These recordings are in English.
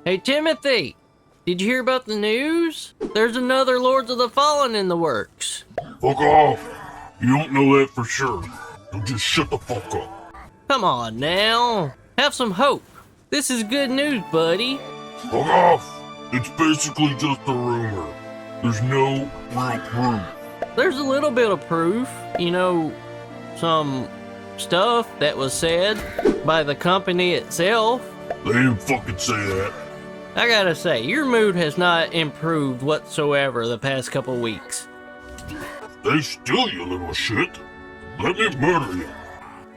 Hey Timothy, did you hear about the news? There's another Lords of the Fallen in the works. Fuck off! You don't know that for sure. So just shut the fuck up. Come on now, have some hope. This is good news, buddy. Fuck off! It's basically just a rumor. There's no real proof. There's a little bit of proof, you know, some stuff that was said by the company itself. They didn't fucking say that. I gotta say, your mood has not improved whatsoever the past couple weeks. Stay still, you little shit. Let me murder you.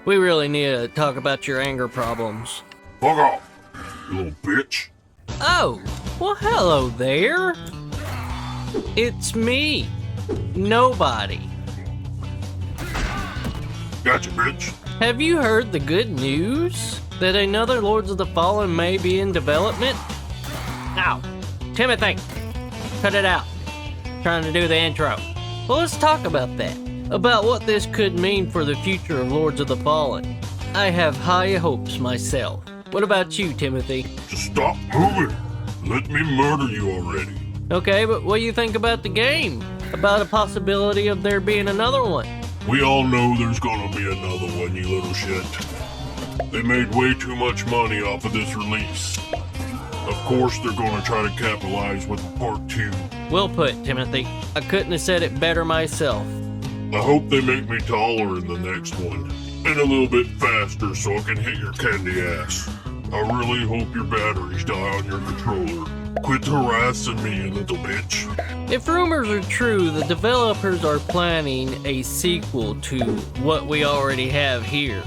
We really need to talk about your anger problems. Fuck off, you little bitch. Oh, well hello there. It's me, Nobody. Gotcha, bitch. Have you heard the good news? That another Lords of the Fallen may be in development? Ow, Timothy, cut it out. Trying to do the intro. Well, let's talk about that. About what this could mean for the future of Lords of the Fallen. I have high hopes myself. What about you, Timothy? Just stop moving. Let me murder you already. Okay, but what do you think about the game? About a possibility of there being another one? We all know there's gonna be another one, you little shit. They made way too much money off of this release. Of course they're gonna try to capitalize with part 2. Well put, Timothy. I couldn't have said it better myself. I hope they make me taller in the next one. And a little bit faster so I can hit your candy ass. I really hope your batteries die on your controller. Quit harassing me, you little bitch. If rumors are true, the developers are planning a sequel to what we already have here.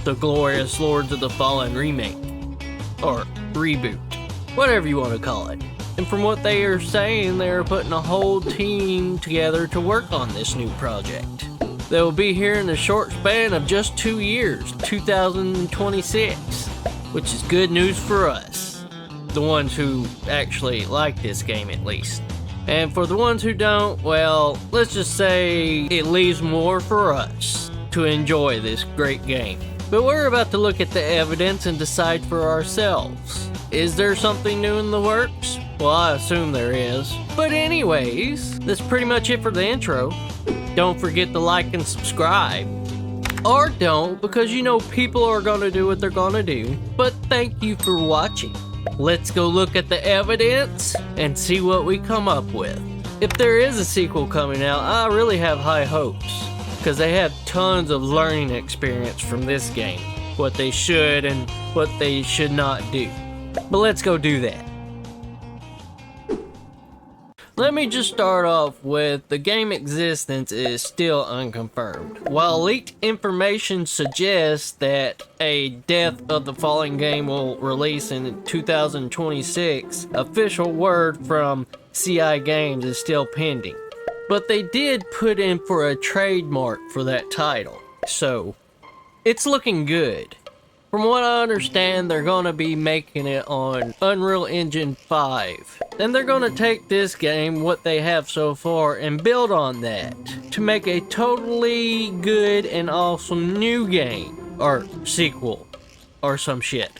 The glorious Lords of the Fallen remake. Or reboot. Whatever you want to call it. And from what they are saying, they are putting a whole team together to work on this new project. They will be here in a short span of just 2 years, 2026. Which is good news for us. The ones who actually like this game at least. And for the ones who don't, well, let's just say it leaves more for us to enjoy this great game. But we're about to look at the evidence and decide for ourselves. Is there something new in the works? Well, I assume there is. But anyways, that's pretty much it for the intro. Don't forget to like and subscribe. Or don't, because you know people are gonna do what they're gonna do. But thank you for watching. Let's go look at the evidence and see what we come up with. If there is a sequel coming out, I really have high hopes. Because they have tons of learning experience from this game. What they should and what they should not do. But let's go do that. Let me just start off with the game existence is still unconfirmed. While leaked information suggests that a Death of the Fallen game will release in 2026, official word from CI Games is still pending. But they did put in for a trademark for that title, so it's looking good. From what I understand, they're gonna be making it on Unreal Engine 5. And they're gonna take this game, what they have so far, and build on that to make a totally good and awesome new game, or sequel, or some shit.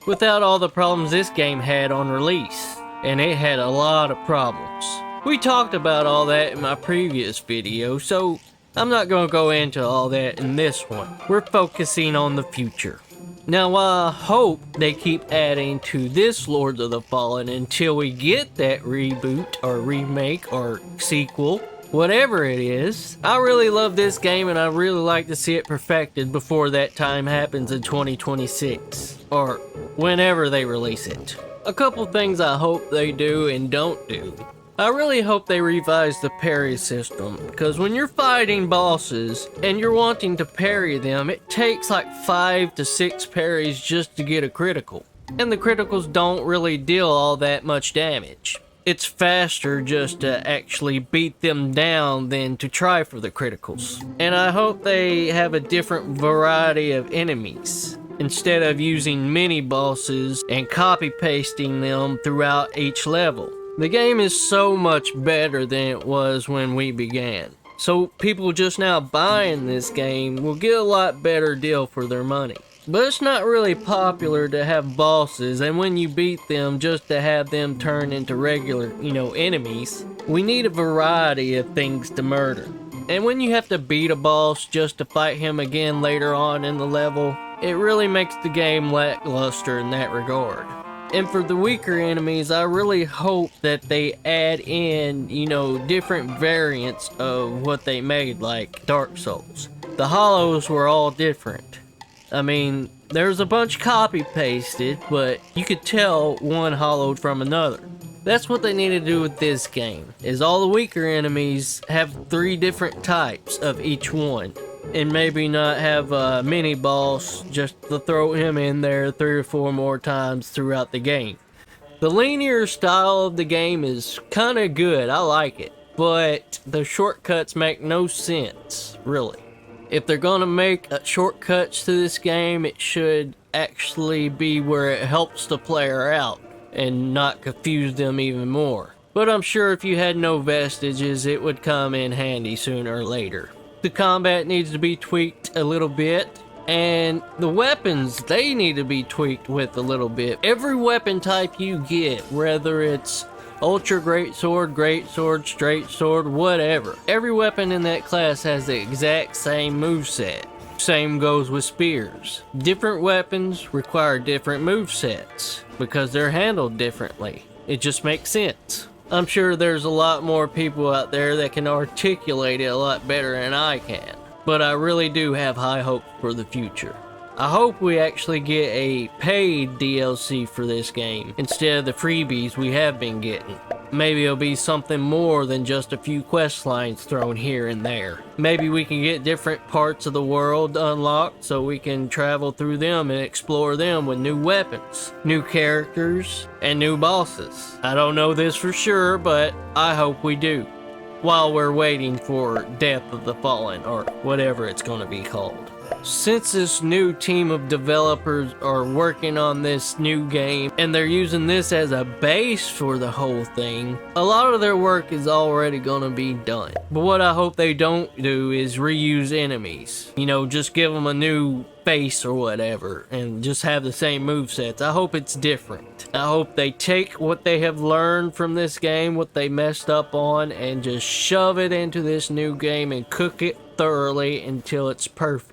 Without all the problems this game had on release, and it had a lot of problems. We talked about all that in my previous video, so I'm not gonna go into all that in this one. We're focusing on the future. Now, while I hope they keep adding to this Lords of the Fallen until we get that reboot or remake or sequel, whatever it is, I really love this game and I really like to see it perfected before that time happens in 2026 or whenever they release it. A couple things I hope they do and don't do. I really hope they revise the parry system, because when you're fighting bosses and you're wanting to parry them, it takes like 5 to 6 parries just to get a critical. And the criticals don't really deal all that much damage. It's faster just to actually beat them down than to try for the criticals. And I hope they have a different variety of enemies, instead of using mini bosses and copy pasting them throughout each level. The game is so much better than it was when we began. So people just now buying this game will get a lot better deal for their money. But it's not really popular to have bosses, and when you beat them, just to have them turn into regular, enemies. We need a variety of things to murder. And when you have to beat a boss just to fight him again later on in the level, it really makes the game lackluster in that regard. And for the weaker enemies, I really hope that they add in, different variants of what they made, like Dark Souls. The hollows were all different. I mean, there's a bunch copy-pasted, but you could tell one hollowed from another. That's what they need to do with this game, is all the weaker enemies have 3 different types of each one. And maybe not have a mini boss just to throw him in there 3 or 4 more times throughout the game. The linear style of the game is kinda good, I like it. But the shortcuts make no sense, really. If they're gonna make shortcuts to this game, it should actually be where it helps the player out and not confuse them even more. But I'm sure if you had no vestiges, it would come in handy sooner or later. The combat needs to be tweaked a little bit, and the weapons, they need to be tweaked with a little bit. Every weapon type you get, whether it's Ultra Greatsword, Straight Sword, whatever. Every weapon in that class has the exact same moveset. Same goes with spears. Different weapons require different movesets because they're handled differently. It just makes sense. I'm sure there's a lot more people out there that can articulate it a lot better than I can. But I really do have high hopes for the future. I hope we actually get a paid DLC for this game instead of the freebies we have been getting. Maybe it'll be something more than just a few quest lines thrown here and there. Maybe we can get different parts of the world unlocked so we can travel through them and explore them with new weapons, new characters, and new bosses. I don't know this for sure, but I hope we do. While we're waiting for Death of the Fallen, or whatever it's going to be called. Since this new team of developers are working on this new game and they're using this as a base for the whole thing, a lot of their work is already gonna be done. But what I hope they don't do is reuse enemies. Just give them a new face or whatever and just have the same movesets. I hope it's different. I hope they take what they have learned from this game, what they messed up on, and just shove it into this new game and cook it thoroughly until it's perfect.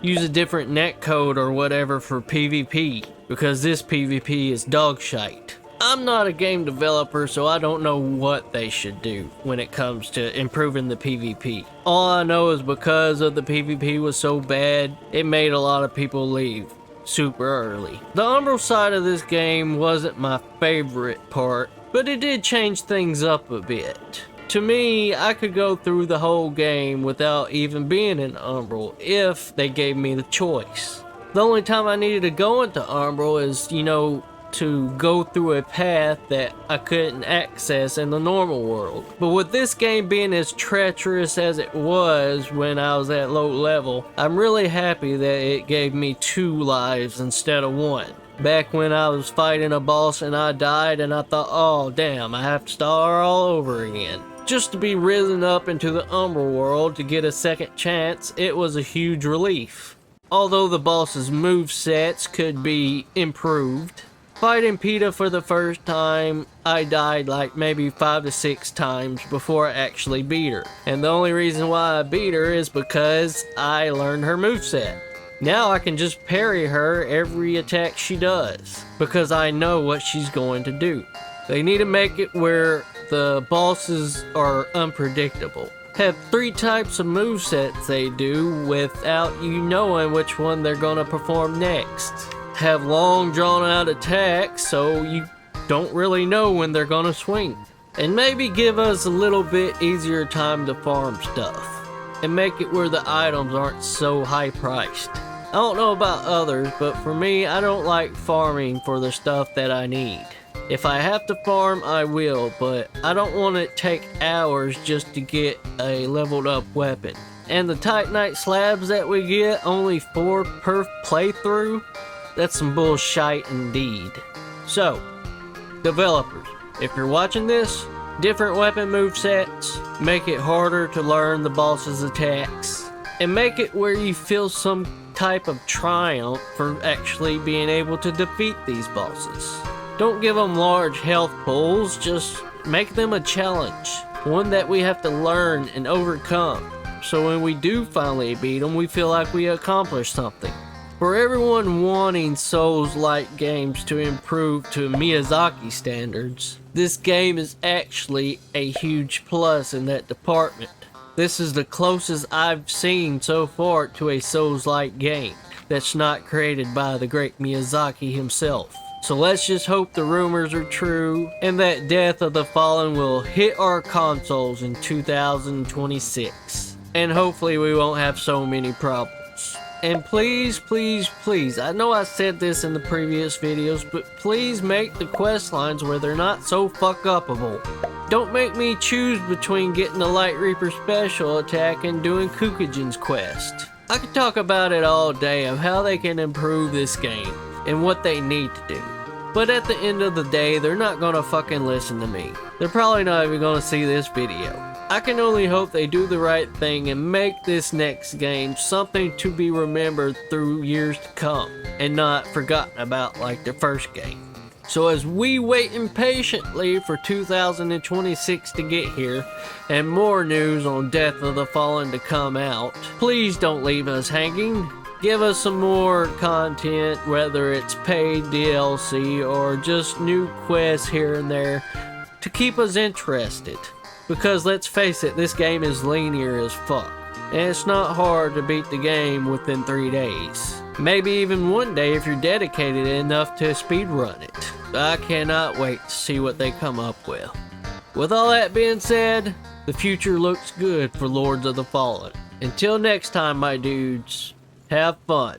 Use a different netcode or whatever for PvP, because this PvP is dog shite. I'm not a game developer, so I don't know what they should do when it comes to improving the PvP. All I know is because of the PvP was so bad, it made a lot of people leave super early. The Umbral side of this game wasn't my favorite part, but it did change things up a bit. To me, I could go through the whole game without even being in Umbral if they gave me the choice. The only time I needed to go into Umbral is, to go through a path that I couldn't access in the normal world. But with this game being as treacherous as it was when I was at low level, I'm really happy that it gave me 2 lives instead of 1. Back when I was fighting a boss and I died and I thought, oh damn, I have to start all over again. Just to be risen up into the Umbral world to get a second chance, it was a huge relief. Although the boss's movesets could be improved. Fighting PETA for the first time, I died like maybe 5 to 6 times before I actually beat her. And the only reason why I beat her is because I learned her moveset. Now I can just parry her every attack she does, because I know what she's going to do. They need to make it where the bosses are unpredictable. Have 3 types of movesets they do without you knowing which one they're gonna perform next. Have long drawn out attacks so you don't really know when they're gonna swing. And maybe give us a little bit easier time to farm stuff. And make it where the items aren't so high priced. I don't know about others, but for me, I don't like farming for the stuff that I need. If I have to farm, I will, but I don't want it to take hours just to get a leveled up weapon. And the Titanite slabs that we get, only 4 per playthrough? That's some bullshit indeed. So, developers, if you're watching this, different weapon movesets, make it harder to learn the boss's attacks, and make it where you feel some type of triumph for actually being able to defeat these bosses. Don't give them large health pools, just make them a challenge, one that we have to learn and overcome, so when we do finally beat them, we feel like we accomplished something. For everyone wanting Souls-like games to improve to Miyazaki standards, this game is actually a huge plus in that department. This is the closest I've seen so far to a Souls-like game that's not created by the great Miyazaki himself. So let's just hope the rumors are true and that Death of the Fallen will hit our consoles in 2026. And hopefully we won't have so many problems. And please, please, please, I know I said this in the previous videos, but please make the quest lines where they're not so fuck-upable. Don't make me choose between getting the Light Reaper special attack and doing Kukujin's quest. I could talk about it all day of how they can improve this game and what they need to do. But at the end of the day, they're not gonna fucking listen to me. They're probably not even gonna see this video. I can only hope they do the right thing and make this next game something to be remembered through years to come and not forgotten about like the first game. So as we wait impatiently for 2026 to get here and more news on Death of the Fallen to come out, please don't leave us hanging. Give us some more content, whether it's paid DLC or just new quests here and there, to keep us interested. Because let's face it, this game is linear as fuck. And it's not hard to beat the game within 3 days. Maybe even one day if you're dedicated enough to speedrun it. I cannot wait to see what they come up with. With all that being said, the future looks good for Lords of the Fallen. Until next time, my dudes, have fun.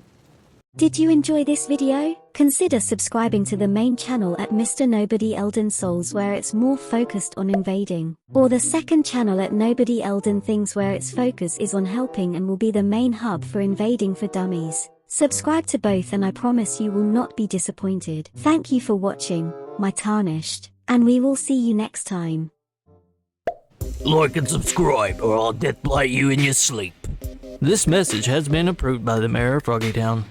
Did you enjoy this video? Consider subscribing to the main channel at Mr. Nobody Elden Souls where it's more focused on invading. Or the second channel at Nobody Elden Things where its focus is on helping and will be the main hub for invading for dummies. Subscribe to both and I promise you will not be disappointed. Thank you for watching, my tarnished, and we will see you next time. Like and subscribe or I'll deathblight you in your sleep. This message has been approved by the mayor of Froggytown.